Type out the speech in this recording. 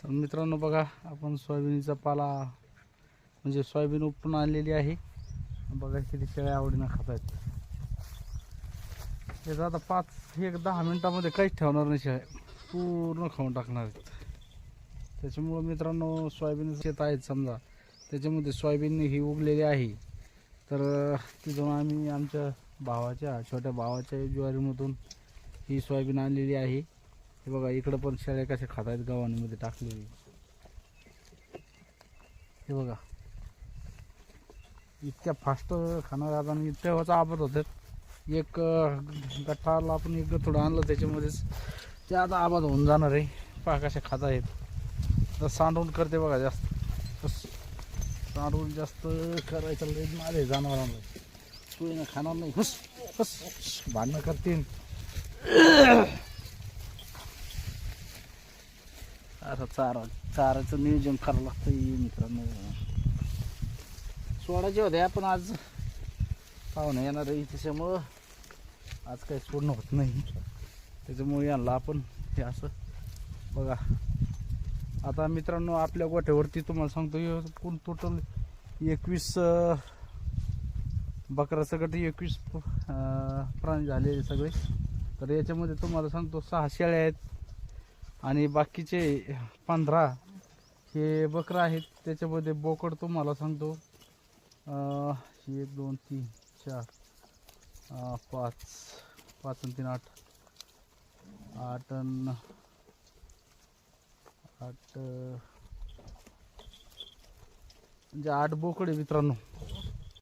तर मित्रांनो बघा, आपण सोयाबीनचा पाला म्हणजे सोयाबीन उपटून आणलेली आहे. बघा किती शेळ्या आवडीनं खात आहेत. त्याचा आता 5-10 मिनिटामध्ये काहीच ठेवणार नाही, शेळ्या पूर्ण खाऊन टाकणार आहेत. त्याच्यामुळं मित्रांनो सोयाबीन शेत आहेत समजा, त्याच्यामध्ये सोयाबीन ही उगलेली आहे. तर तिथून आम्ही आमच्या छोट्या भावाच्या ज्वारीमधून ही सोयाबीन आणलेली आहे. हे बघा, इकडं पण शेळ्या कशा खात आहेत गव्हाणीमध्ये टाकलेली. हे बघा, इतक्या फास्ट खाणार आता आणि तेव्हाचा आबाद होतात. एक गठ्ठाला आपण एक थोडं आणलं त्याच्यामध्येच ते आता आबाद होऊन जाणार आहे. पहा कशा खात आहेत. तर सांडून करते बघा जास्त, सांडून जास्त करायचं माझे जनावरांना. तू ना खाणार नाही, हुस हुस भांडणं करतील. आता चाराचं नियोजन करावं लागतं मित्रांनो. सोडायचे होते पण आज पाहुणे येणार आहे, त्याच्यामुळं आज काही सोडणं होत नाही. त्याच्यामुळे यांना आपण हे असं बघा. आता मित्रांनो आपल्या गोठ्यावरती तुम्हाला सांगतो एकूण टोटल 21 बकरा सगळं 21 प्राणी झालेले सगळे. तर याच्यामध्ये तुम्हाला सांगतो 6 शेळ्या आहेत आणि बाकीचे 15 हे बकरा आहेत. त्याच्यामध्ये बोकड तुम्हाला सांगतो 1 2 3 4 5 5 आणि 3 8 8 8 म्हणजे 8 बोकडे मित्रांनो.